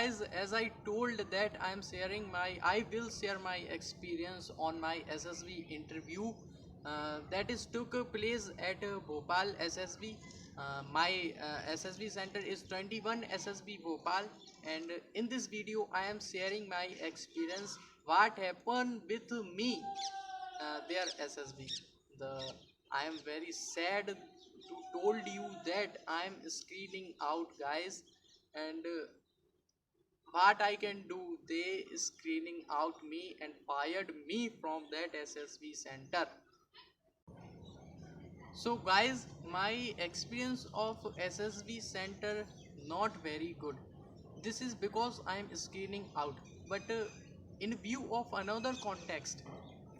guys, as I told that I will share my experience on my SSB interview that is took place at Bhopal SSB. My SSB center is 21 SSB Bhopal, and in this video I am sharing my experience what happened with me their SSB. The I am very sad to told you that I am screening out, guys, and what I can do, they screening out me and fired me from that SSB center. So guys, my experience of SSB center not very good. This is because I am screening out, but in view of another context,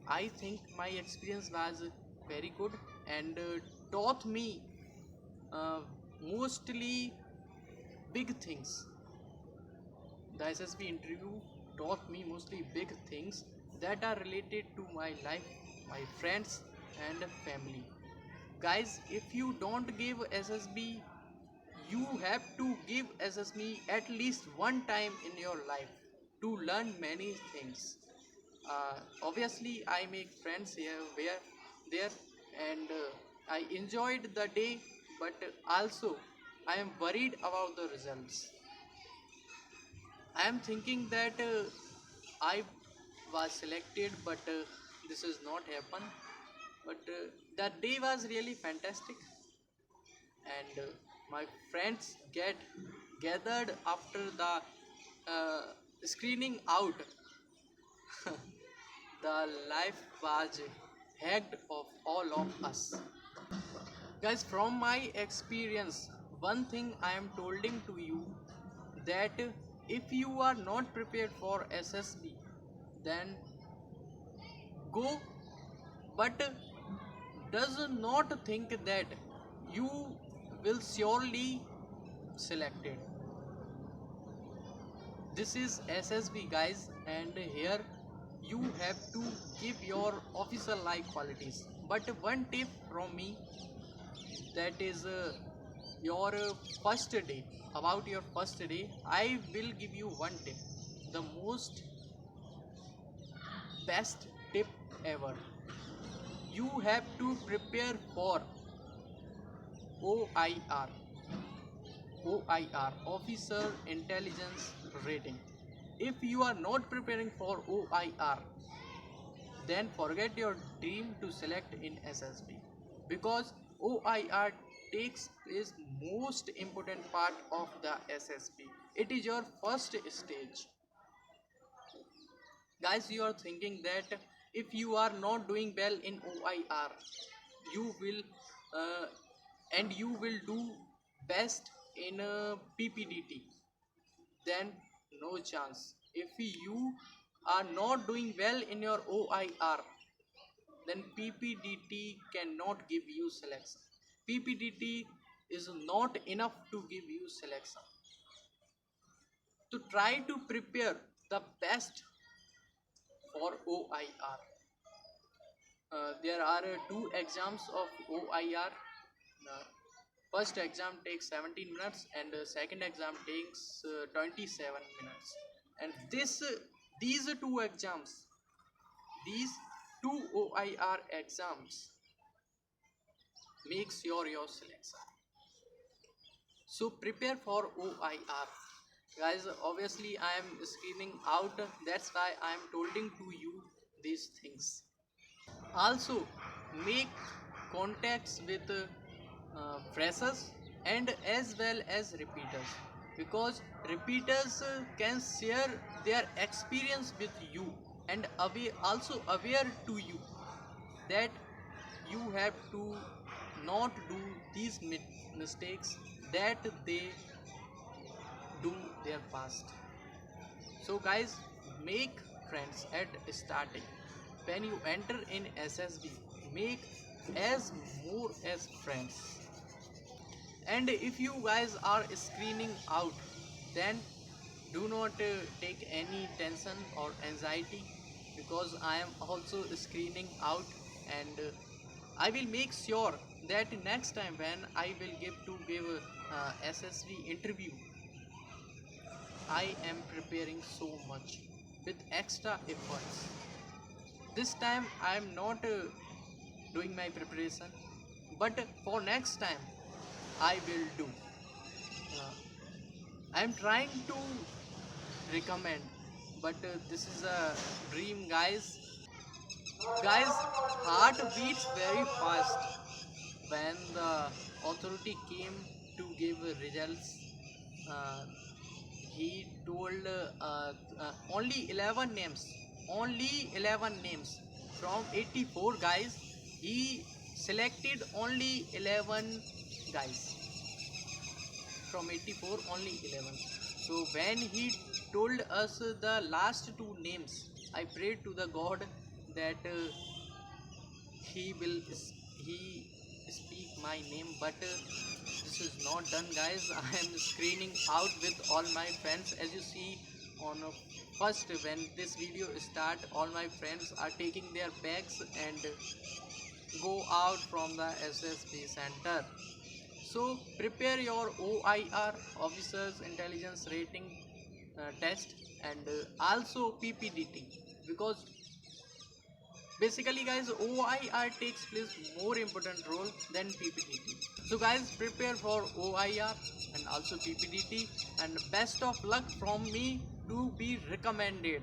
I think my experience was very good and taught me uh, mostly big things. The SSB interview taught me mostly big things that are related to my life, my friends, and family. Guys, if you don't give SSB, you have to give SSB at least one time in your life to learn many things. Obviously, I make friends here, where, there, and I enjoyed the day, but also I am worried about the results. I am thinking that I was selected, but this is not happen. But that day was really fantastic, and my friends get gathered after the screening out. The life was hacked of all of us. Guys, from my experience, one thing I am tolding to you that if you are not prepared for SSB, then go, but does not think that you will surely selected. This is SSB, guys, and here you have to give your officer like qualities. But one tip from me, that is your first day. About your first day, I will give you one tip, the most best tip ever. You have to prepare for OIR. OIR, Officer Intelligence Rating. If you are not preparing for OIR, then forget your dream to select in SSB, because OIR takes is most important part of the SSB. It is your first stage. Guys, you are thinking that if you are not doing well in OIR, you will uh, and you will do best in PPDT, then no chance. If you are not doing well in your OIR, then PPDT cannot give you selection. PPDT is not enough to give you selection. To try to prepare the best for OIR, there are two exams of OIR. Uh, First exam takes 17 minutes, and second exam takes 27 minutes. And these two exams, these two OIR exams makes your selection. So prepare for OIR. Guys, obviously I am screening out. That's why I am tolding to you these things. Also, make contacts with freshers and as well as repeaters, because repeaters can share their experience with you and also aware to you that you have to not do these mistakes that they do their past. So guys, make friends at starting. When you enter in SSB, make as more as friends. And if you guys are screening out, then do not take any tension or anxiety, because I am also screening out, and I will make sure that next time when I will give SSB interview, I am preparing so much with extra efforts. This time I am not doing my preparation, but for next time I will do. Uh, I am trying to recommend, but this is a dream, guys. Guys, heart beats very fast when the authority came to give results. uh, he told only 11 names, only 11 names from 84 guys. He selected only 11 guys from 84, only 11. So when he told us the last two names, I prayed to the god that he will he speak my name, but this is not done, guys. I am screening out with all my friends. As you see on first, when this video start, all my friends are taking their bags and go out from the SSB center. So prepare your OIR, officers intelligence rating test, and also PPDT, because basically, guys, OIR takes place more important role than PPDT. So guys, prepare for OIR and also PPDT, and best of luck from me to be recommended,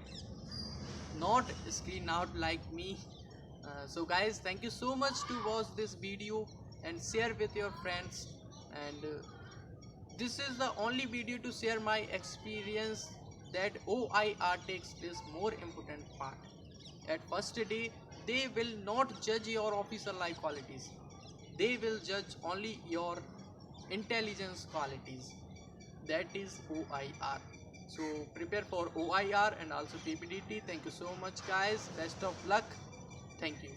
not screen out like me. So guys, thank you so much to watch this video and share with your friends. And this is the only video to share my experience that OIR takes place more important part. At first day, they will not judge your officer life qualities. They will judge only your intelligence qualities. That is OIR. So prepare for OIR and also PPDT. Thank you so much, guys. Best of luck. Thank you.